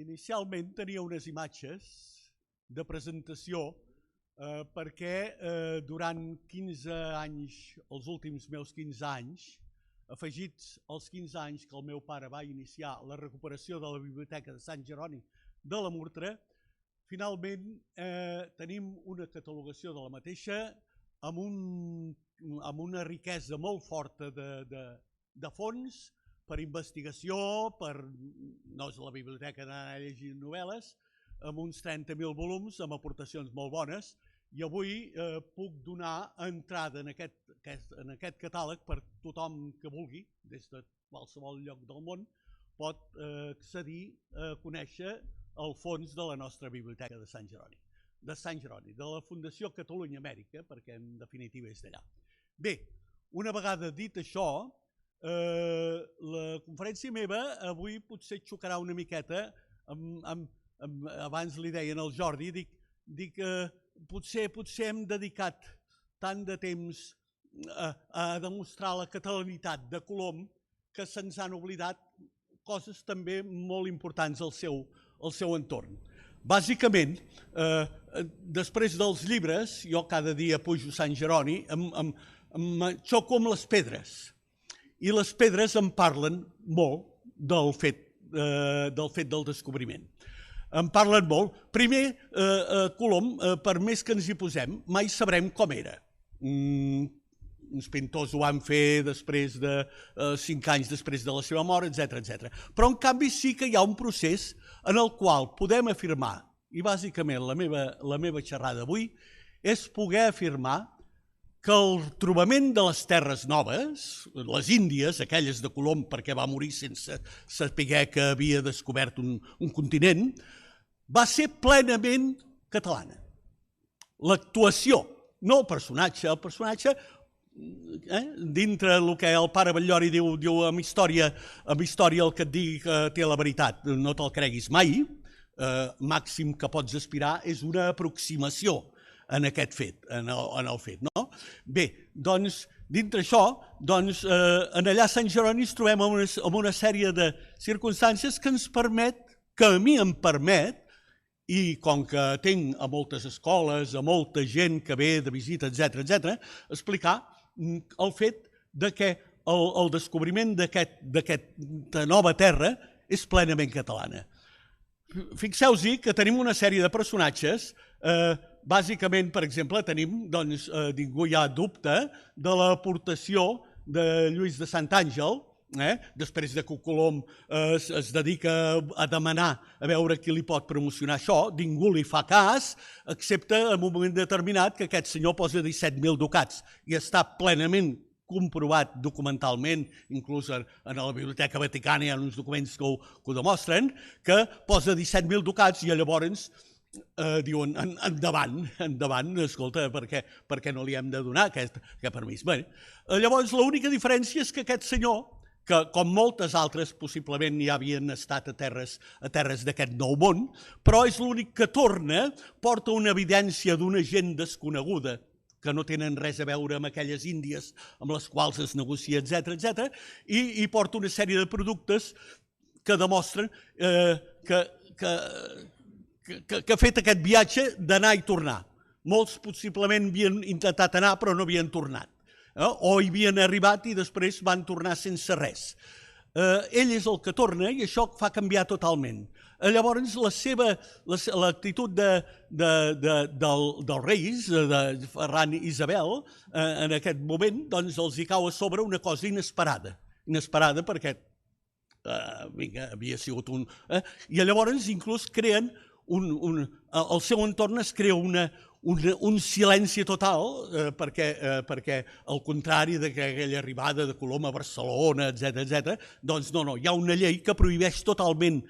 Inicialment tenia unes imatges de presentació perquè durant 15 anys, els últims meus 15 anys, afegits als 15 anys que el meu pare va iniciar la recuperació de la Biblioteca de Sant Jeroni de la Murtra, finalment tenim una catalogació de la mateixa amb una riquesa molt forta de fons per investigació, no és la biblioteca d'anar a llegir novel·les, amb uns 30.000 volums, amb aportacions molt bones, i avui puc donar entrada en aquest catàleg per tothom que vulgui, des de qualsevol lloc del món, pot accedir a conèixer el fons de la nostra Biblioteca de Sant Jeroni, de la Fundació Catalunya Amèrica, perquè en definitiva és d'allà. Bé, una vegada dit això, la conferència meva avui potser xocarà una miqueta, abans li deien al Jordi, dic potser hem dedicat tant de temps a demostrar la catalanitat de Colom que se'ns han oblidat coses també molt importants al seu entorn. Bàsicament, després dels llibres, jo cada dia pujo a Sant Jeroni, em xoco amb les pedres. I les pedres em parlen molt del fet del descobriment. En parlen molt. Primer, Colom, per més que ens hi posem, mai sabrem com era. Uns pintors ho van fer després de 5 anys després de la seva mort, etc. Però, en canvi, sí que hi ha un procés en el qual podem afirmar, i bàsicament la meva xerrada avui, és poder afirmar que el trobament de les terres noves, les Índies, aquelles de Colom perquè va morir sense saber que havia descobert un continent, va ser plenament catalana. L'actuació, no el personatge, dintre el que el pare Batllori diu amb història el que et digui que té la veritat, no te'l creguis mai, màxim que pots aspirar és una aproximació en aquest fet, en el fet. Bé, doncs, dintre això, allà a Sant Jeroni ens trobem amb una sèrie de circumstàncies que ens permet, que a mi em permet, i com que tinc a moltes escoles, a molta gent que ve de visita, etc., explicar el fet que el descobriment d'aquesta nova terra és plenament catalana. Fixeu-vos que tenim una sèrie de personatges, bàsicament, per exemple, tenim, ningú hi ha dubte, de l'aportació de Lluís de Sant Àngel, després que Colom es dedica a demanar a veure qui li pot promocionar això, ningú li fa cas, excepte en un moment determinat que aquest senyor posa 17.000 ducats i està plenament comprovat documentalment, inclús en la Biblioteca Vaticana hi ha uns documents que ho demostren, que posa 17.000 ducats i llavors diuen endavant, escolta, per què no li hem de donar aquest permís? Llavors, l'única diferència és que aquest senyor, que com moltes altres possiblement ja havien estat a terres d'aquest nou món, però és l'únic que torna, porta una evidència d'una gent desconeguda, que no tenen res a veure amb aquelles Índies amb les quals es negocia, etc., i porta una sèrie de productes que demostren que ha fet aquest viatge d'anar i tornar. Molts possiblement havien intentat anar però no havien tornat. O hi havien arribat i després van tornar sense res. Ell és el que torna i això fa canviar totalment. Llavors, l'actitud dels reis, de Ferran i Isabel, en aquest moment, els hi cau a sobre una cosa inesperada. Inesperada perquè havia sigut un... I llavors, inclús, creen al seu entorn es crea un silenci total perquè al contrari d'aquella arribada de Colom a Barcelona, etc., doncs no, hi ha una llei que prohibeix totalment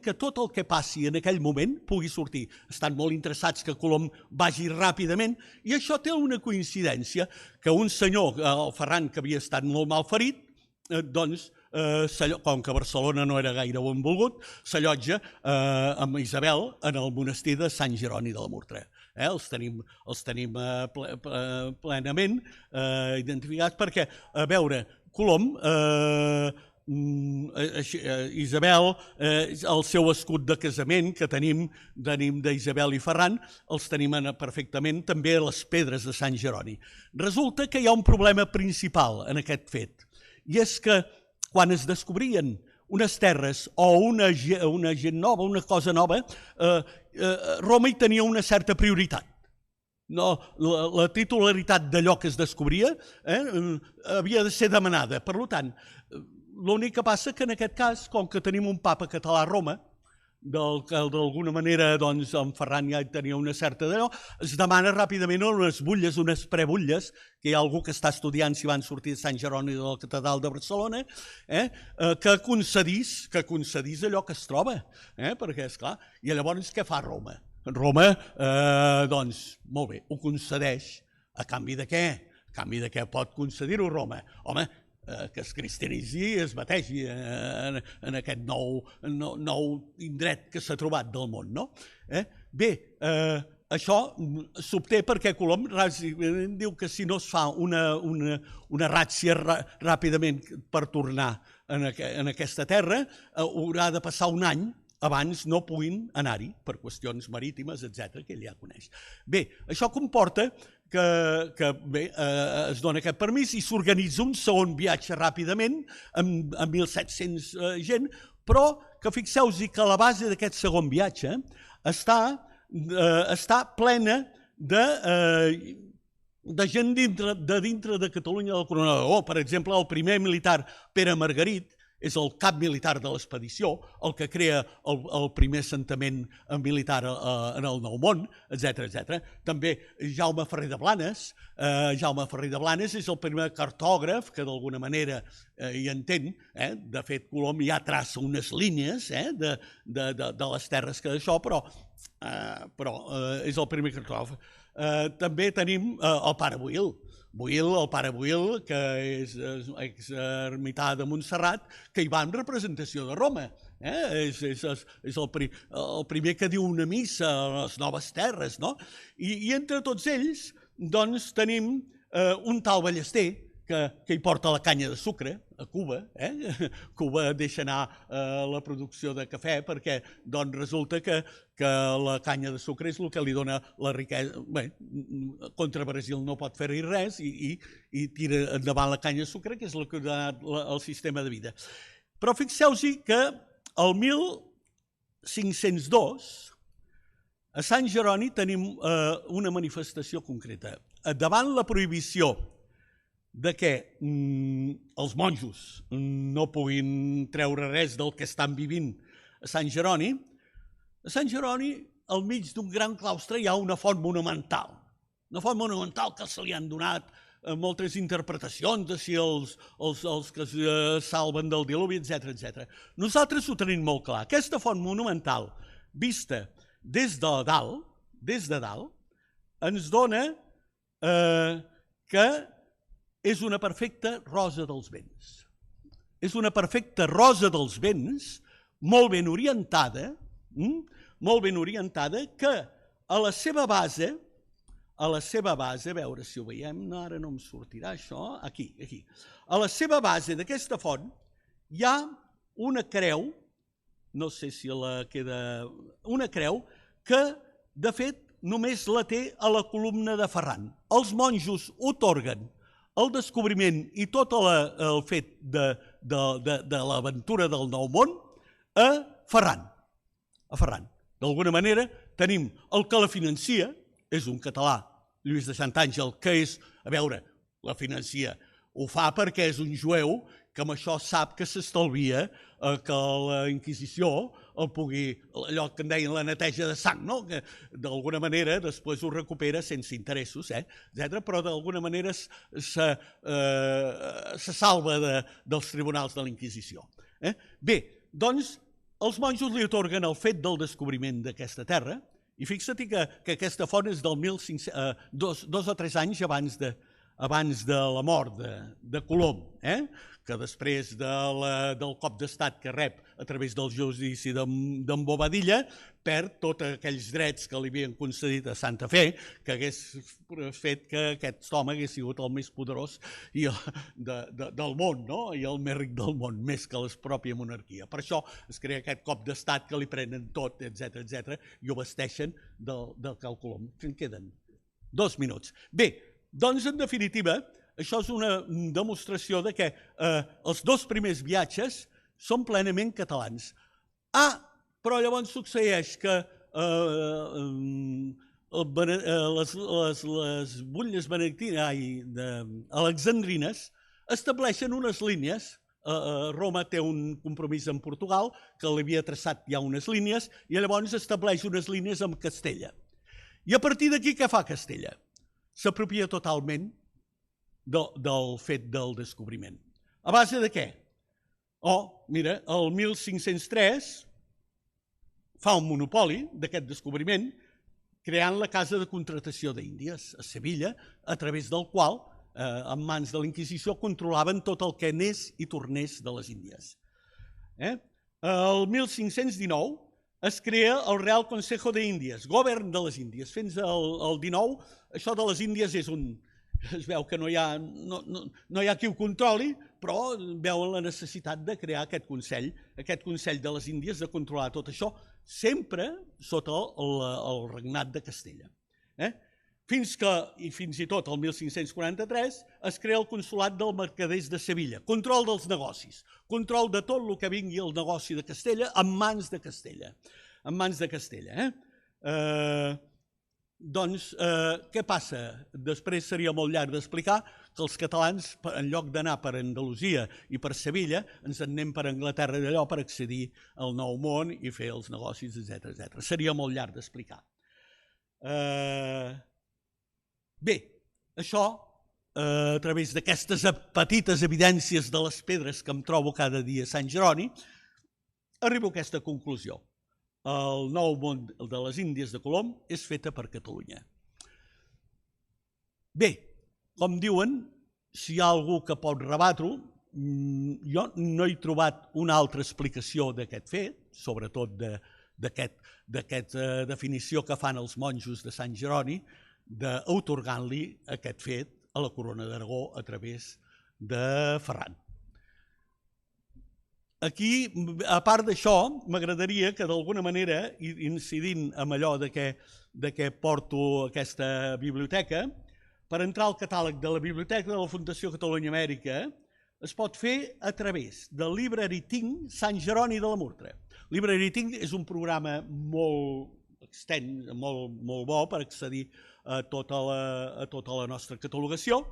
que tot el que passi en aquell moment pugui sortir. Estan molt interessats que Colom vagi ràpidament i això té una coincidència que un senyor, el Ferran, que havia estat molt mal ferit, doncs, com que Barcelona no era gaire benvolgut, s'allotja amb Isabel en el monestir de Sant Jeroni de la Murtra. Els tenim plenament identificats perquè, a veure, Colom Isabel, el seu escut de casament que tenim d'Isabel i Ferran, els tenim perfectament també a les pedres de Sant Jeroni. Resulta que hi ha un problema principal en aquest fet, i és que quan es descobrien unes terres o una gent nova, una cosa nova, Roma hi tenia una certa prioritat. La titularitat d'allò que es descobria havia de ser demanada. Per tant, l'únic que passa que en aquest cas, com que tenim un papa català a Roma, que d'alguna manera en Ferran ja tenia una certa d'allò, es demana ràpidament unes butlles, unes prebutlles, que hi ha algú que està estudiant si van sortir de Sant Jeroni de la Catedral de Barcelona, que concedís allò que es troba, perquè, esclar, i llavors què fa Roma? Roma, doncs, molt bé, ho concedeix. A canvi de què? A canvi de què pot concedir-ho Roma? Home, que es cristianitzi i es bategi en aquest nou indret que s'ha trobat del món, no? Bé, això s'obté perquè Colom diu que si no es fa una ràtzia ràpidament per tornar en aquesta terra, haurà de passar un any abans no puguin anar-hi per qüestions marítimes, etc., que ell ja coneix. Bé, això comporta que es dona aquest permís i s'organitza un segon viatge ràpidament amb 1.700 gent, però que fixeu-vos que la base d'aquest segon viatge està plena de gent de dintre de Catalunya del Coronador. Per exemple, el primer militar, Pere Margarit, és el cap militar de l'expedició, el que crea el primer assentament militar en el Nou Món, etc. També Jaume Ferrer de Blanes. Jaume Ferrer de Blanes és el primer cartògraf que d'alguna manera hi entén. De fet, Colom ja traça unes línies de les terres que d'això, però és el primer cartògraf. També tenim el pare Boïl. El pare Boïl, que és exermità de Montserrat, que hi va en representació de Roma. És el primer que diu una missa a les noves terres, no? I entre tots ells, doncs, tenim un tal Ballester, que hi porta la canya de sucre a Cuba. Cuba deixa anar la producció de cafè perquè resulta que la canya de sucre és el que li dona la riquesa. Bé, contra Brasil no pot fer-hi res i tira endavant la canya de sucre, que és el que ha donat el sistema de vida. Però fixeu-vos que el 1502 a Sant Jeroni tenim una manifestació concreta. Davant la prohibició de que els monjos no puguin treure res del que estan vivint a Sant Jeroni, al mig d'un gran claustre hi ha una font monumental. Una font monumental que se li han donat moltes interpretacions de si els que es salven del diluvi, etc. Nosaltres ho tenim molt clar. Aquesta font monumental, vista des de dalt, ens dona que és una perfecta rosa dels vents. És una perfecta rosa dels vents, molt ben orientada, que a la seva base, a veure si ho veiem, ara no em sortirà això, aquí. A la seva base d'aquesta font hi ha una creu, no sé si la queda, una creu que, de fet, només la té a la columna de Ferran. Els monjos atorguen el descobriment i tot el fet de l'aventura del Nou Món a Ferran. D'alguna manera tenim el que la financia, és un català, Lluís de Sant Àngel, que és, a veure, la financia, ho fa perquè és un jueu que amb això sap que s'estalvia que la Inquisició el pugui, allò que en deien la neteja de sang, no? Que d'alguna manera després ho recupera sense interessos, etc. Però d'alguna manera se salva dels tribunals de la Inquisició. Bé, doncs els monjos li atorguen el fet del descobriment d'aquesta terra i fixa't que aquesta font és del 2 o 3 anys abans de la mort de Colom, que després del cop d'estat que rep a través del judici d'en Bobadilla, perd tots aquells drets que li havien concedit a Santa Fe, que hagués fet que aquest home hagués sigut el més poderós del món, i el més ric del món, més que la pròpia monarquia. Per això es crea aquest cop d'estat que li prenen tot, etc i ho vesteixen del cal Colom. En queden 2 minuts. Bé, doncs, en definitiva, això és una demostració de que els 2 primers viatges són plenament catalans. Però llavors succeeix que les butlles alexandrines estableixen unes línies. Roma té un compromís amb Portugal, que li havia traçat ja unes línies, i llavors estableix unes línies amb Castella. I a partir d'aquí què fa Castella? S'apropia totalment del fet del descobriment. A base de què? Mira, el 1503 fa un monopoli d'aquest descobriment creant la Casa de Contractació d'Índies a Sevilla, a través del qual, en mans de la Inquisició, controlaven tot el que anés i tornés de les Índies. El 1519 es crea el Real Consejo de Índies, govern de les Índies. Fins al 19, això de les Índies es veu que no hi ha qui ho controli, però veuen la necessitat de crear aquest Consell de les Índies, de controlar tot això, sempre sota el regnat de Castella. Fins i tot el 1543 es crea el Consolat dels Mercaders de Sevilla, control dels negocis, control de tot el que vingui al negoci de Castella en mans de Castella. Doncs, què passa? Després seria molt llarg d'explicar que els catalans, en lloc d'anar per Andalusia i per Sevilla, ens en anem per Anglaterra i d'allò per accedir al Nou Món i fer els negocis, etc. Seria molt llarg d'explicar. Bé, això, a través d'aquestes petites evidències de les pedres que em trobo cada dia a Sant Jeroni, arribo a aquesta conclusió. El Nou Món de les Índies de Colom és feta per Catalunya. Bé, com diuen, si hi ha algú que pot rebatre-ho, jo no he trobat una altra explicació d'aquest fet, sobretot d'aquesta definició que fan els monjos de Sant Jeroni, d'atorgant-li aquest fet a la Corona d'Aragó a través de Ferran. Aquí, a part d'això, m'agradaria que d'alguna manera, incidint en allò de que porto aquesta biblioteca, per entrar al catàleg de la biblioteca de la Fundació Catalunya Amèrica, es pot fer a través del Library Think Sant Jeroni de la Murtra. Library Think és un programa molt extens, molt bo per accedir a tota la nostra catalogació,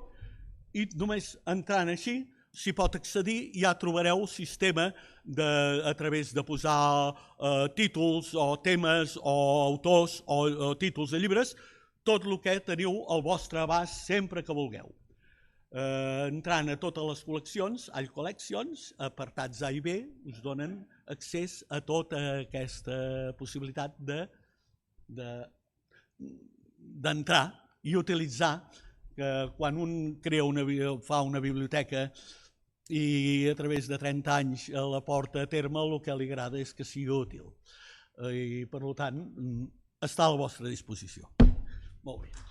i només entrant així s'hi pot accedir i ja trobareu el sistema a través de posar títols o temes o autors o títols de llibres, tot el que teniu al vostre abast sempre que vulgueu. Entrant a totes les col·leccions, All Collections, apartats A i B, us donen accés a tota aquesta possibilitat d'entrar i utilitzar, que quan un fa una biblioteca i a través de 30 anys la porta a terme, el que li agrada és que sigui útil. I, per tant, està a la vostra disposició. Molt bé.